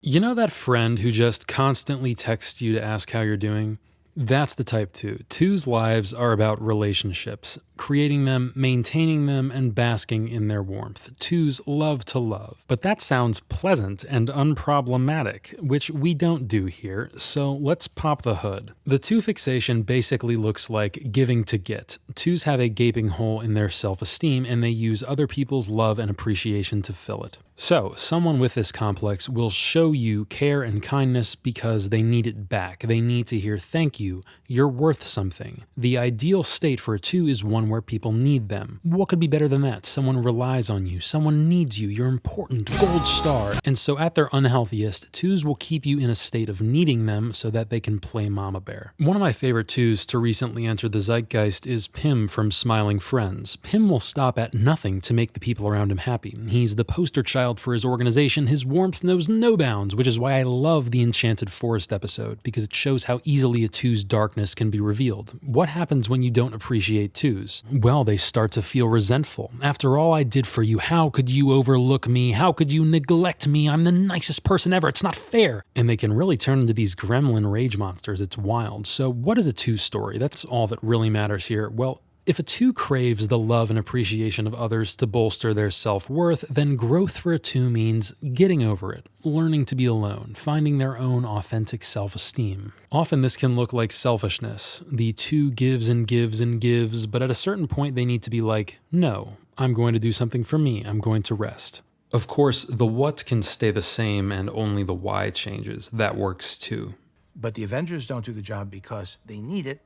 You know that friend who just constantly texts you to ask how you're doing? That's the type 2. Two's lives are about relationships, creating them, maintaining them, and basking in their warmth. Twos love to love. But that sounds pleasant and unproblematic, which we don't do here, so let's pop the hood. The two fixation basically looks like giving to get. Twos have a gaping hole in their self-esteem, and they use other people's love and appreciation to fill it. So, someone with this complex will show you care and kindness because they need it back. They need to hear thank you, you're worth something. The ideal state for a 2 is one where people need them. What could be better than that? Someone relies on you, someone needs you, you're important, gold star. And so at their unhealthiest, 2s will keep you in a state of needing them so that they can play mama bear. One of my favorite 2s to recently enter the zeitgeist is Pim from Smiling Friends. Pim will stop at nothing to make the people around him happy. He's the poster child for his organization. His warmth knows no bounds, which is why I love the Enchanted Forest episode, because it shows how easily a 2's darkness can be revealed. What happens when you don't appreciate 2s? Well, they start to feel resentful. After all I did for you, how could you overlook me? How could you neglect me? I'm the nicest person ever. It's not fair. And they can really turn into these gremlin rage monsters. It's wild. So what is a 2 story? That's all that really matters here. Well, if a 2 craves the love and appreciation of others to bolster their self-worth, then growth for a 2 means getting over it, learning to be alone, finding their own authentic self-esteem. Often this can look like selfishness. The 2 gives and gives and gives, but at a certain point they need to be like, no, I'm going to do something for me, I'm going to rest. Of course, the what can stay the same and only the why changes. That works too. But the Avengers don't do the job because they need it.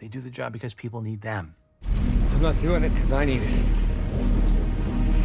They do the job because people need them. I'm not doing it because I need it.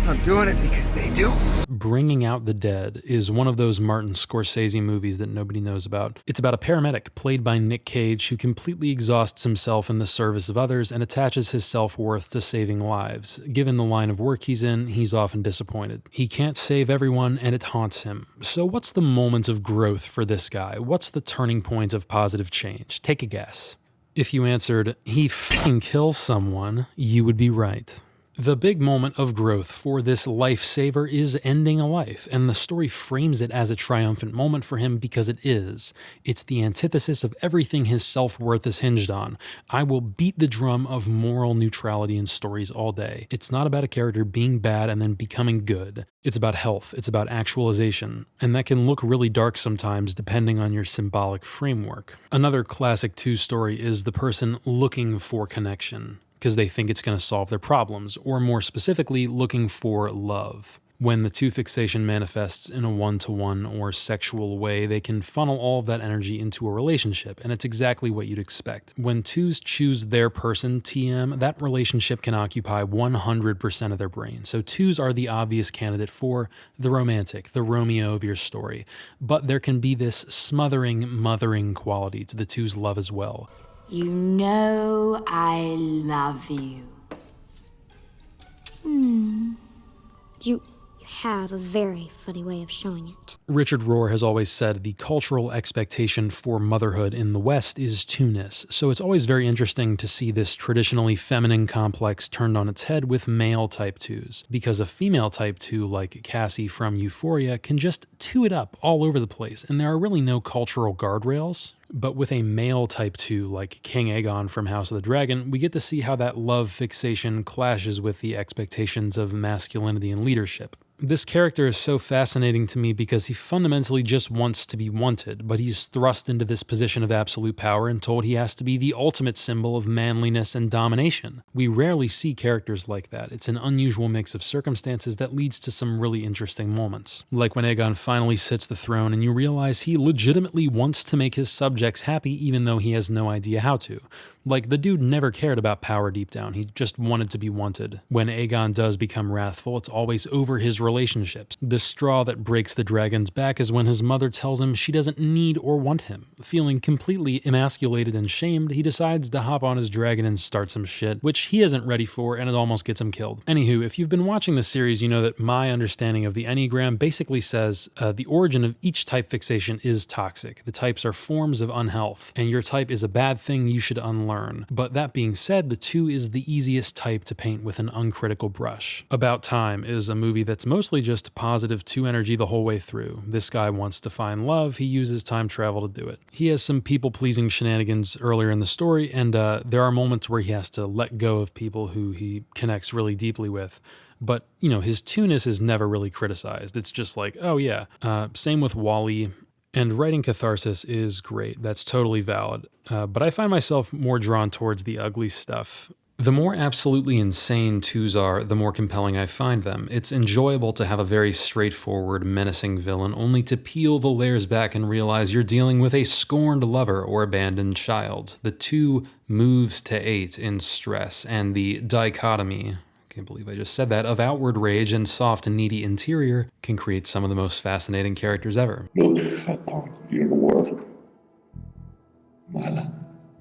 I'm doing it because they do. Bringing Out the Dead is one of those Martin Scorsese movies that nobody knows about. It's about a paramedic played by Nick Cage who completely exhausts himself in the service of others and attaches his self-worth to saving lives. Given the line of work he's in, he's often disappointed. He can't save everyone and it haunts him. So what's the moment of growth for this guy? What's the turning point of positive change? Take a guess. If you answered, he f***ing kills someone, you would be right. The big moment of growth for this lifesaver is ending a life, and the story frames it as a triumphant moment for him because it is. It's the antithesis of everything his self-worth is hinged on. I will beat the drum of moral neutrality in stories all day. It's not about a character being bad and then becoming good. It's about health, it's about actualization, and that can look really dark sometimes depending on your symbolic framework. Another classic 2 story is the person looking for connection, because they think it's going to solve their problems, or more specifically, looking for love. When the 2 fixation manifests in a one-to-one or sexual way, they can funnel all of that energy into a relationship, and it's exactly what you'd expect. When 2s choose their person, TM, that relationship can occupy 100% of their brain. So 2s are the obvious candidate for the romantic, the Romeo of your story. But there can be this smothering, mothering quality to the 2's love as well. You know I love you. You have a very funny way of showing it. Richard Rohr has always said the cultural expectation for motherhood in the West is 2-ness, so it's always very interesting to see this traditionally feminine complex turned on its head with male type 2s, because a female type 2 like Cassie from Euphoria can just 2 it up all over the place, and there are really no cultural guardrails. But with a male type 2 like King Aegon from House of the Dragon, we get to see how that love fixation clashes with the expectations of masculinity and leadership. This character is so fascinating to me because he fundamentally just wants to be wanted, but he's thrust into this position of absolute power and told he has to be the ultimate symbol of manliness and domination. We rarely see characters like that. It's an unusual mix of circumstances that leads to some really interesting moments. Like when Aegon finally sits the throne and you realize he legitimately wants to make his subjects happy even though he has no idea how to. Like, the dude never cared about power deep down, he just wanted to be wanted. When Aegon does become wrathful, it's always over his relationships. The straw that breaks the dragon's back is when his mother tells him she doesn't need or want him. Feeling completely emasculated and shamed, he decides to hop on his dragon and start some shit, which he isn't ready for, and it almost gets him killed. Anywho, if you've been watching the series, you know that my understanding of the Enneagram basically says the origin of each type fixation is toxic. The types are forms of unhealth, and your type is a bad thing you should unlearn. learn. But that being said, the 2 is the easiest type to paint with an uncritical brush. About Time is a movie that's mostly just positive 2 energy the whole way through. This guy wants to find love, he uses time travel to do it. He has some people-pleasing shenanigans earlier in the story, and there are moments where he has to let go of people who he connects really deeply with. But, his 2-ness is never really criticized. It's just like, oh yeah. Same with Wall-E. And writing catharsis is great. That's totally valid. But I find myself more drawn towards the ugly stuff. The more absolutely insane 2s are, the more compelling I find them. It's enjoyable to have a very straightforward, menacing villain, only to peel the layers back and realize you're dealing with a scorned lover or abandoned child. The 2 moves to 8 in stress, and the dichotomy, I can't believe I just said that, of outward rage and soft and needy interior can create some of the most fascinating characters ever. Look upon your work, Mala.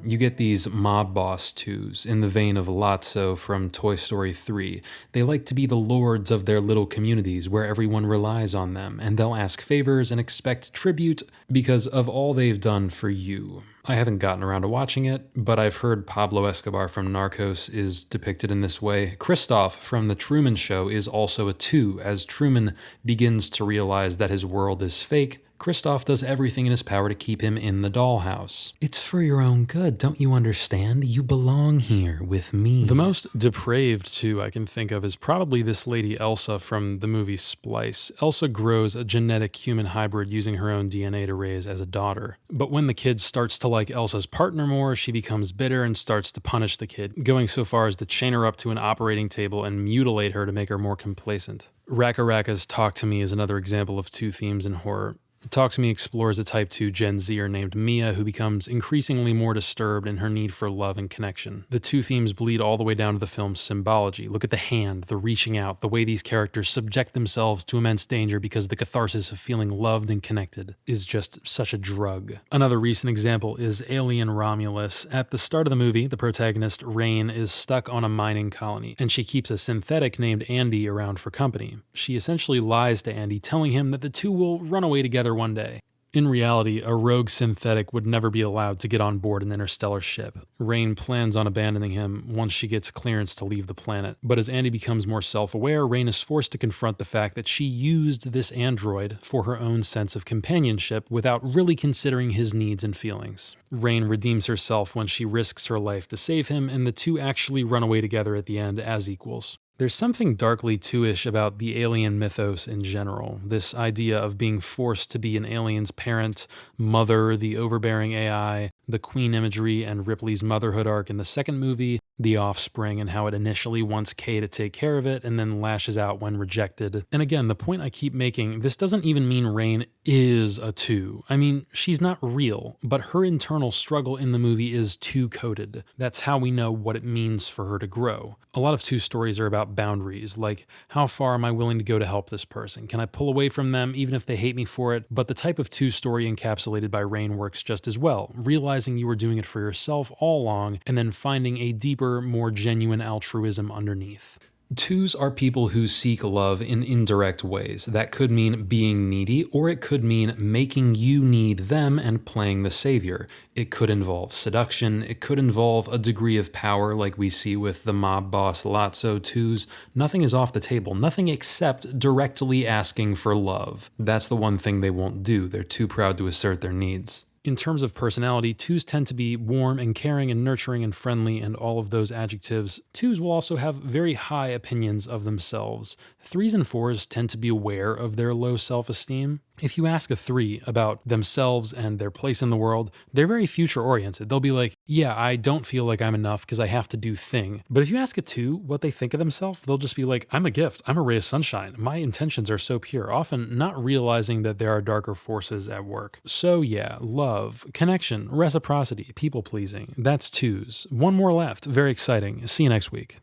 You get these mob boss 2s in the vein of Lotso from Toy Story 3. They like to be the lords of their little communities where everyone relies on them, and they'll ask favors and expect tribute because of all they've done for you. I haven't gotten around to watching it, but I've heard Pablo Escobar from Narcos is depicted in this way. Christoph from The Truman Show is also a 2. As Truman begins to realize that his world is fake, Christoph does everything in his power to keep him in the dollhouse. It's for your own good, don't you understand? You belong here with me. The most depraved 2 I can think of is probably this lady Elsa from the movie Splice. Elsa grows a genetic human hybrid using her own DNA to raise as a daughter. But when the kid starts to like Elsa's partner more, she becomes bitter and starts to punish the kid, going so far as to chain her up to an operating table and mutilate her to make her more complacent. Raka Raka's Talk to Me is another example of 2 themes in horror. Talk to Me explores a Type 2 Gen Zer named Mia who becomes increasingly more disturbed in her need for love and connection. The 2 themes bleed all the way down to the film's symbology. Look at the hand, the reaching out, the way these characters subject themselves to immense danger because the catharsis of feeling loved and connected is just such a drug. Another recent example is Alien Romulus. At the start of the movie, the protagonist, Rain, is stuck on a mining colony, and she keeps a synthetic named Andy around for company. She essentially lies to Andy, telling him that the 2 will run away together one day. In reality, a rogue synthetic would never be allowed to get on board an interstellar ship. Rain plans on abandoning him once she gets clearance to leave the planet. But as Andy becomes more self-aware, Rain is forced to confront the fact that she used this android for her own sense of companionship without really considering his needs and feelings. Rain redeems herself when she risks her life to save him, and the 2 actually run away together at the end as equals. There's something darkly 2-ish about the alien mythos in general. This idea of being forced to be an alien's parent, mother, the overbearing AI, the queen imagery, and Ripley's motherhood arc in the second movie, The Offspring, and how it initially wants Kay to take care of it and then lashes out when rejected. And again, the point I keep making, this doesn't even mean Rain is a 2. I mean, she's not real, but her internal struggle in the movie is 2-coded. That's how we know what it means for her to grow. A lot of 2 stories are about boundaries, like how far am I willing to go to help this person? Can I pull away from them even if they hate me for it? But the type of 2 story encapsulated by Rain works just as well, realizing you were doing it for yourself all along and then finding a deeper, more genuine altruism underneath. 2s are people who seek love in indirect ways. That could mean being needy, or it could mean making you need them and playing the savior. It could involve seduction. It could involve a degree of power like we see with the mob boss Lotso 2s. Nothing is off the table. Nothing except directly asking for love. That's the one thing they won't do. They're too proud to assert their needs. In terms of personality, 2s tend to be warm and caring and nurturing and friendly and all of those adjectives. 2s will also have very high opinions of themselves. 3s and 4s tend to be aware of their low self-esteem. If you ask a 3 about themselves and their place in the world, they're very future-oriented. They'll be like, yeah, I don't feel like I'm enough because I have to do thing. But if you ask a 2 what they think of themselves, they'll just be like, I'm a gift. I'm a ray of sunshine. My intentions are so pure, often not realizing that there are darker forces at work. So yeah, love, connection, reciprocity, people-pleasing. That's 2s. One more left. Very exciting. See you next week.